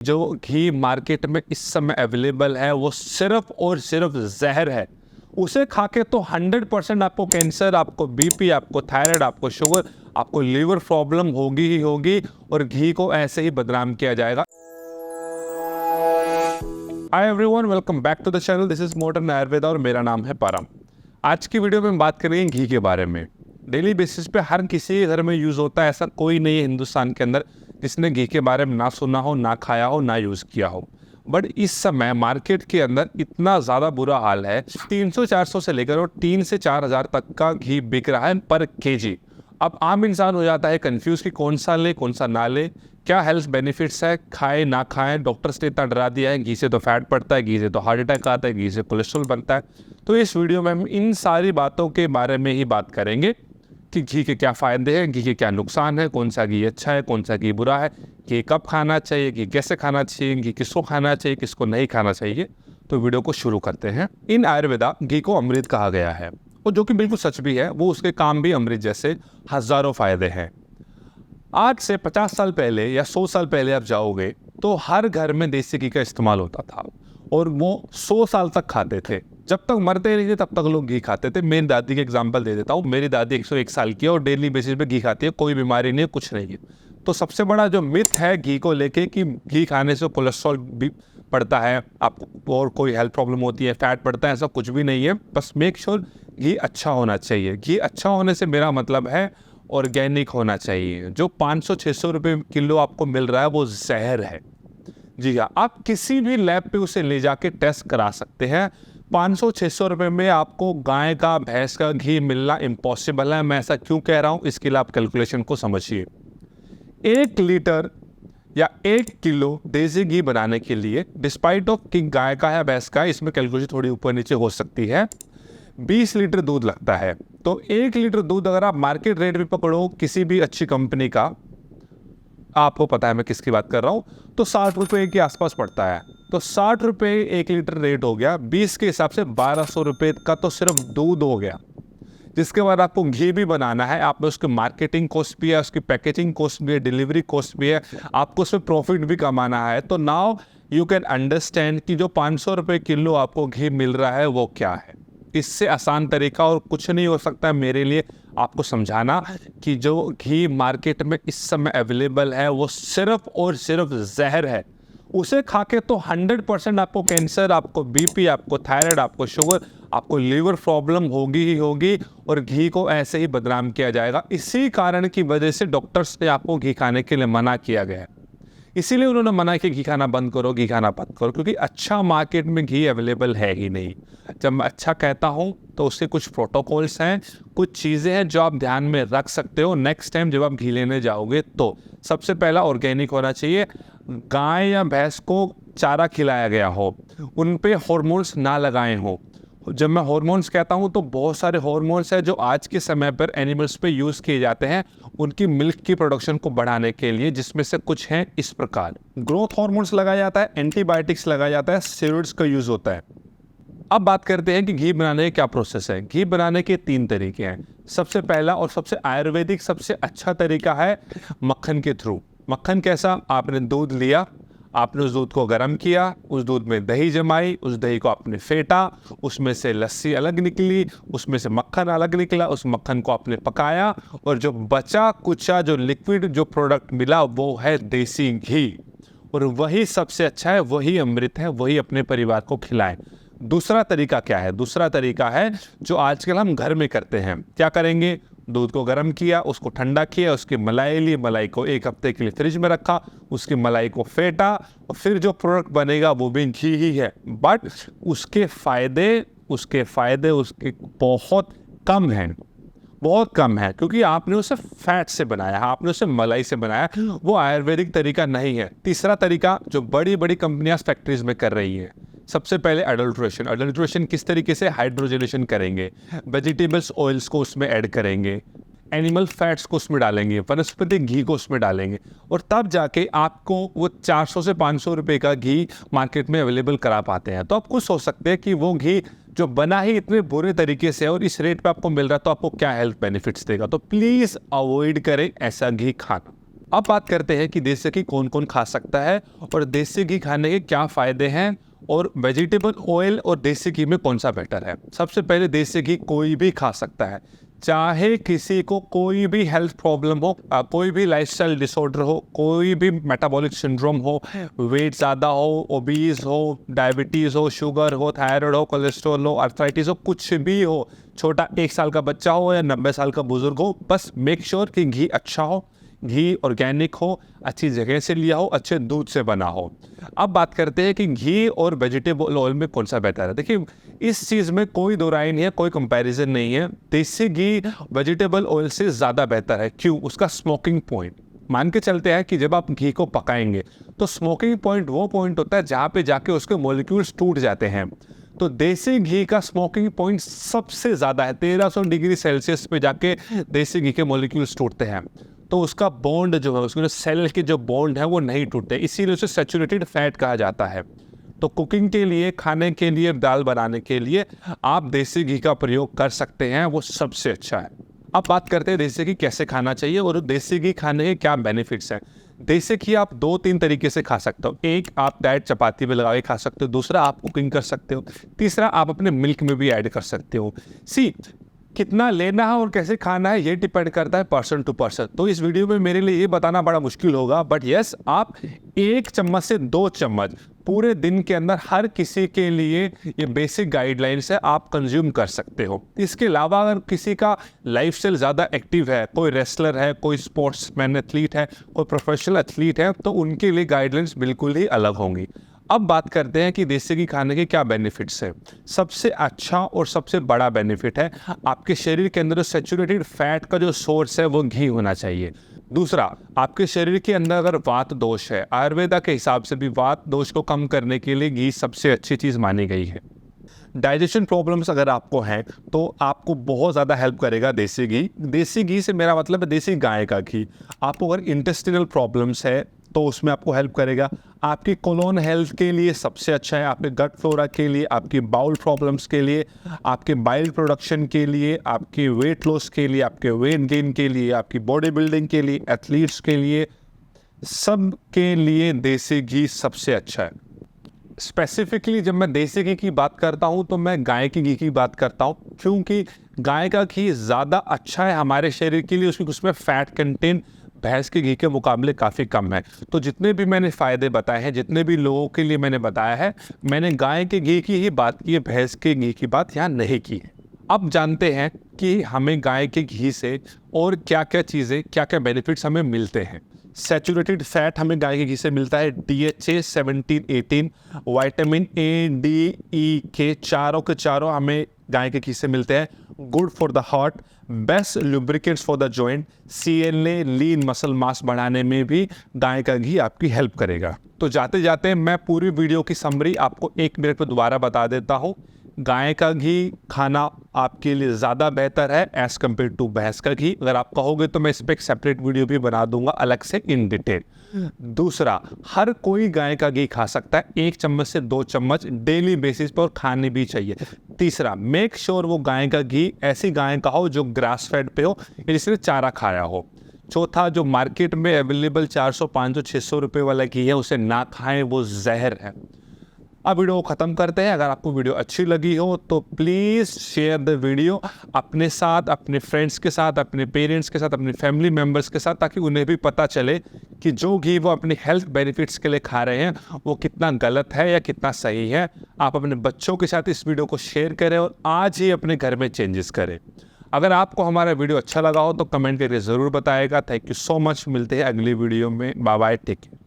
जो घी मार्केट में इस समय अवेलेबल है वो सिर्फ और सिर्फ जहर है। उसे खा के तो 100% आपको कैंसर, आपको बीपी, आपको थायराइड, आपको शुगर, आपको लीवर प्रॉब्लम होगी ही होगी और घी को ऐसे ही बदनाम किया जाएगा। Hi everyone, welcome back to the channel. This is modern Ayurveda और मेरा नाम है परम। आज की वीडियो में हम बात करेंगे घी के बारे में। डेली बेसिस पे हर किसी के घर में यूज़ होता है। ऐसा कोई नहीं है हिंदुस्तान के अंदर जिसने घी के बारे में ना सुना हो, ना खाया हो, ना यूज़ किया हो। बट इस समय मार्केट के अंदर इतना ज़्यादा बुरा हाल है, 300-400 से लेकर और 3 से 4 हज़ार तक का घी बिक रहा है पर केजी। अब आम इंसान हो जाता है कंफ्यूज कि कौन सा ले, कौन सा ना ले, क्या हेल्थ बेनिफिट्स है, खाए ना खाएं। डॉक्टर्स ने इतना डरा दिया है, घी से तो फैट पड़ता है, घी से तो हार्ट अटैक आता है, घी से कोलेस्ट्रॉल बनता है। तो इस वीडियो में हम इन सारी बातों के बारे में ही बात करेंगे कि घी के क्या फ़ायदे हैं, घी के क्या नुकसान है, कौन सा घी अच्छा है, कौन सा घी बुरा है, घी कब खाना चाहिए, घी कैसे खाना चाहिए, घी किसको खाना चाहिए, किसको नहीं खाना चाहिए। तो वीडियो को शुरू करते हैं। इन आयुर्वेदा घी को अमृत कहा गया है और जो कि बिल्कुल सच भी है। वो उसके काम भी अमृत जैसे हज़ारों फ़ायदे हैं। आज से 50 साल पहले या 100 साल पहले आप जाओगे तो हर घर में देसी घी का इस्तेमाल होता था और वो 100 साल तक खाते थे। जब तक मरते नहीं थे तब तक लोग घी खाते थे। मेरी दादी के एग्जांपल दे देता हूँ। मेरी दादी 101 साल की है और डेली बेसिस पे घी खाती है, कोई बीमारी नहीं है, कुछ नहीं है। तो सबसे बड़ा जो मिथ है घी को लेके कि घी खाने से कोलेस्ट्रॉल भी पड़ता है आपको और कोई हेल्थ प्रॉब्लम होती है, फैट पड़ता है, ऐसा कुछ भी नहीं है। बस मेक श्योर घी अच्छा होना चाहिए। घी अच्छा होने से मेरा मतलब है ऑर्गेनिक होना चाहिए। जो 500-600 रुपये किलो आपको मिल रहा है वो जहर है। जी हाँ, आप किसी भी लैब पे उसे ले जाके टेस्ट करा सकते हैं। 500-600 रुपये में आपको गाय का, भैंस का घी मिलना इम्पॉसिबल है। मैं ऐसा क्यों कह रहा हूँ, इसके लिए आप कैलकुलेशन को समझिए। 1 लीटर या 1 किलो देसी घी बनाने के लिए, डिस्पाइट ऑफ कि गाय का है भैंस का, इसमें कैलकुलेशन थोड़ी ऊपर नीचे हो सकती है, 20 लीटर दूध लगता है। तो 1 लीटर दूध अगर आप मार्केट रेट भी पकड़ो किसी भी अच्छी कंपनी का, आपको पता है मैं किसकी बात कर रहा हूँ, तो 60 रुपये के आसपास पड़ता है। तो 60 रुपये 1 लीटर रेट हो गया। 20 के हिसाब से 1200 रुपये का तो सिर्फ दूध हो गया। जिसके बाद आपको घी भी बनाना है, आप में उसकी मार्केटिंग कॉस्ट भी है, उसकी पैकेजिंग कॉस्ट भी है, डिलीवरी कॉस्ट भी है, आपको उसमें प्रॉफिट भी कमाना है। तो नाउ यू कैन अंडरस्टैंड कि जो 500 रुपये किलो आपको घी मिल रहा है वो क्या है। इससे आसान तरीका और कुछ नहीं हो सकता मेरे लिए आपको समझाना कि जो घी मार्केट में इस समय अवेलेबल है वो सिर्फ और सिर्फ जहर है। उसे खा के तो 100% आपको कैंसर, आपको बीपी, आपको थायराइड, आपको शुगर, आपको लीवर प्रॉब्लम होगी ही होगी और घी को ऐसे ही बदनाम किया जाएगा। इसी कारण की वजह से डॉक्टर्स ने आपको घी खाने के लिए मना किया गया है। इसीलिए उन्होंने मना कि घी खाना बंद करो, घी खाना बंद करो, क्योंकि अच्छा मार्केट में घी अवेलेबल है ही नहीं। जब मैं अच्छा कहता हूँ तो उसके कुछ प्रोटोकॉल्स हैं, कुछ चीज़ें हैं जो आप ध्यान में रख सकते हो नेक्स्ट टाइम जब आप घी लेने जाओगे। तो सबसे पहला ऑर्गेनिक होना चाहिए। गाय या भैंस को चारा खिलाया गया हो, उन पे हॉर्मोन्स ना लगाए हों। जब मैं हॉर्मोन्स कहता हूँ तो बहुत सारे हॉर्मोन्स हैं जो आज के समय पर एनिमल्स पे यूज़ किए जाते हैं उनकी मिल्क की प्रोडक्शन को बढ़ाने के लिए, जिसमें से कुछ हैं इस प्रकार। ग्रोथ हॉर्मोन्स लगाया जाता है, एंटीबायोटिक्स लगाया जाता है, स्टेरॉइड्स का यूज़ होता है। अब बात करते हैं कि घी बनाने का क्या प्रोसेस है। घी बनाने के 3 तरीके हैं। सबसे पहला और सबसे आयुर्वेदिक सबसे अच्छा तरीका है मक्खन के थ्रू। मक्खन कैसा? आपने दूध लिया, आपने उस दूध को गर्म किया, उस दूध में दही जमाई, उस दही को आपने फेंटा, उसमें से लस्सी अलग निकली, उसमें से मक्खन अलग निकला, उस मक्खन को आपने पकाया और जो बचा कुचा जो लिक्विड जो प्रोडक्ट मिला वो है देसी घी। और वही सबसे अच्छा है, वही अमृत है, वही अपने परिवार को खिलाएं। दूसरा तरीका क्या है? दूसरा तरीका है जो आजकल हम घर में करते हैं। क्या करेंगे? दूध को गर्म किया, उसको ठंडा किया, उसकी मलाई ली, मलाई को 1 हफ्ते के लिए फ्रिज में रखा, उसकी मलाई को फेंटा और फिर जो प्रोडक्ट बनेगा वो भी घी ही है। बट उसके फ़ायदे उसके बहुत कम हैं, बहुत कम है, क्योंकि आपने उसे फैट से बनाया है, आपने उसे मलाई से बनाया, वो आयुर्वेदिक तरीका नहीं है। तीसरा तरीका जो बड़ी बड़ी कंपनियां फैक्ट्रीज में कर रही हैं, सबसे पहले अडल्ट्रेशन। अडल्ट्रेशन किस तरीके से? हाइड्रोजनेशन करेंगे, वेजिटेबल्स ऑयल्स को उसमें ऐड करेंगे, एनिमल फैट्स को उसमें डालेंगे, वनस्पति घी को उसमें डालेंगे और तब जाके आपको वो 400 से 500 रुपये का घी मार्केट में अवेलेबल करा पाते हैं। तो आप खुद सोच सकते हैं कि वो घी जो बना ही इतने बुरे तरीके से और इस रेट पे आपको मिल रहा है तो आपको क्या हेल्थ बेनिफिट्स देगा। तो प्लीज़ अवॉइड करें ऐसा घी खाना। अब बात करते हैं कि देसी घी कौन कौन खा सकता है और देसी घी खाने के क्या फ़ायदे हैं और वेजिटेबल ऑयल और देसी घी में कौन सा बेटर है। सबसे पहले देसी घी कोई भी खा सकता है, चाहे किसी को कोई भी हेल्थ प्रॉब्लम हो, कोई भी लाइफस्टाइल डिसऑर्डर हो, कोई भी मेटाबॉलिक सिंड्रोम हो, वेट ज़्यादा हो, ओबीज हो, डायबिटीज़ हो, शुगर हो, थायराइड हो, कोलेस्ट्रॉल हो, आर्थराइटिस हो, कुछ भी हो, छोटा 1 साल का बच्चा हो या 90 साल का बुजुर्ग हो, बस मेक श्योर कि घी अच्छा हो, घी ऑर्गेनिक हो, अच्छी जगह से लिया हो, अच्छे दूध से बना हो। अब बात करते हैं कि घी और वेजिटेबल ऑयल में कौन सा बेहतर है। देखिए, इस चीज़ में कोई दो राय नहीं है, कोई कंपैरिजन नहीं है। देसी घी वेजिटेबल ऑयल से ज़्यादा बेहतर है। क्यों? उसका स्मोकिंग पॉइंट। मान के चलते हैं कि जब आप घी को पकाएंगे तो स्मोकिंग पॉइंट वो पॉइंट होता है जहाँ पे जाके उसके मॉलिक्यूल्स टूट जाते हैं। तो देसी घी का स्मोकिंग पॉइंट सबसे ज़्यादा है। 1300 डिग्री सेल्सियस पे जाके देसी घी के मॉलिक्यूल्स टूटते हैं, तो उसका बॉन्ड जो है, उसके जो सेल के जो बॉन्ड है वो नहीं टूटते, इसीलिए उसे सैचुरेटेड फैट कहा जाता है। तो कुकिंग के लिए, खाने के लिए, दाल बनाने के लिए आप देसी घी का प्रयोग कर सकते हैं, वो सबसे अच्छा है। अब बात करते हैं देसी घी कैसे खाना चाहिए और देसी घी खाने के क्या बेनिफिट्स हैं। देसी घी आप 2-3 तरीके से खा सकते हो। एक, आप डायरेक्ट चपाती में लगा के खा सकते हो। दूसरा, आप कुकिंग कर सकते हो। तीसरा, आप अपने मिल्क में भी ऐड कर सकते हो। कितना लेना है और कैसे खाना है ये डिपेंड करता है पर्सन टू पर्सन। तो इस वीडियो में मेरे लिए ये बताना बड़ा मुश्किल होगा, बट यस, आप 1 चम्मच से 2 चम्मच पूरे दिन के अंदर हर किसी के लिए ये बेसिक गाइडलाइंस है, आप कंज्यूम कर सकते हो। इसके अलावा अगर किसी का लाइफस्टाइल ज़्यादा एक्टिव है, कोई रेसलर है, कोई स्पोर्ट्समैन एथलीट है, कोई प्रोफेशनल एथलीट है, तो उनके लिए गाइडलाइंस बिल्कुल ही अलग होंगी। अब बात करते हैं कि देसी घी खाने के क्या बेनिफिट्स हैं। सबसे अच्छा और सबसे बड़ा बेनिफिट है, आपके शरीर के अंदर सैचुरेटेड फैट का जो सोर्स है वो घी होना चाहिए। दूसरा, आपके शरीर के अंदर अगर वात दोष है, आयुर्वेदा के हिसाब से भी वात दोष को कम करने के लिए घी सबसे अच्छी चीज़ मानी गई है। डाइजेशन प्रॉब्लम्स अगर आपको हैं तो आपको बहुत ज़्यादा हेल्प करेगा देसी घी। देसी घी से मेरा मतलब है देसी गाय का घी। आपको अगर इंटेस्टिनल प्रॉब्लम्स है तो उसमें आपको हेल्प करेगा। आपकी कोलोन हेल्थ के लिए सबसे अच्छा है, आपके गट फ्लोरा के लिए, आपकी बाउल प्रॉब्लम्स के लिए, आपके बाइल प्रोडक्शन के लिए, आपके वेट लॉस के लिए, आपके वेट गेन के लिए, आपकी बॉडी बिल्डिंग के लिए, एथलीट्स के लिए, सब के लिए देसी घी सबसे अच्छा है। स्पेसिफिकली जब मैं देसी घी की बात करता हूँ तो मैं गाय के घी की बात करता हूँ, क्योंकि गाय का घी ज़्यादा अच्छा है हमारे शरीर के लिए। उसमें फैट कंटेंट भैंस के घी के मुकाबले काफ़ी कम है। तो जितने भी मैंने फ़ायदे बताए हैं, जितने भी लोगों के लिए मैंने बताया है, मैंने गाय के घी की ही बात की है, भैंस के घी की बात यहाँ नहीं की है। अब जानते हैं कि हमें गाय के घी से और क्या क्या चीज़ें, क्या क्या बेनिफिट्स हमें मिलते हैं। सैचुरेटेड फैट हमें गाय के घी से मिलता है, DHA 17-18, vitamin A, D, E, K, चारों के चारों हमें गाय के घी से मिलते हैं। Good for the heart, best lubricates for the joint, CNA lean muscle mass बढ़ाने में भी गाय का घी आपकी हेल्प करेगा। तो जाते जाते मैं पूरी वीडियो की समरी आपको 1 मिनट में दोबारा बता देता हूँ। गाय का घी खाना आपके लिए ज़्यादा बेहतर है एज़ कम्पेयर टू भैंस का घी। अगर आप कहोगे तो मैं इस पर एक सेपरेट वीडियो भी बना दूंगा अलग से इन डिटेल। दूसरा, हर कोई गाय का घी खा सकता है, 1 चम्मच से 2 चम्मच डेली बेसिस पर, और खाने भी चाहिए। तीसरा, मेक श्योर वो गाय का घी ऐसी गाय का हो जो ग्रास फेड पे हो, जिसने चारा खाया हो। चौथा, जो मार्केट में अवेलेबल 400, 500, 600 रुपये वाला घी है उसे ना खाएं, वो जहर है। अब वीडियो को ख़त्म करते हैं। अगर आपको वीडियो अच्छी लगी हो तो प्लीज़ शेयर द वीडियो अपने साथ, अपने फ्रेंड्स के साथ, अपने पेरेंट्स के साथ, अपने फैमिली मेम्बर्स के साथ, ताकि उन्हें भी पता चले कि जो घी वो अपने हेल्थ बेनिफिट्स के लिए खा रहे हैं वो कितना गलत है या कितना सही है। आप अपने बच्चों के साथ इस वीडियो को शेयर करें और आज ही अपने घर में चेंजेस करें। अगर आपको हमारा वीडियो अच्छा लगा हो तो कमेंट करके ज़रूर बताएगा। Thank you so much. मिलते हैं अगली वीडियो में। Bye bye, take care.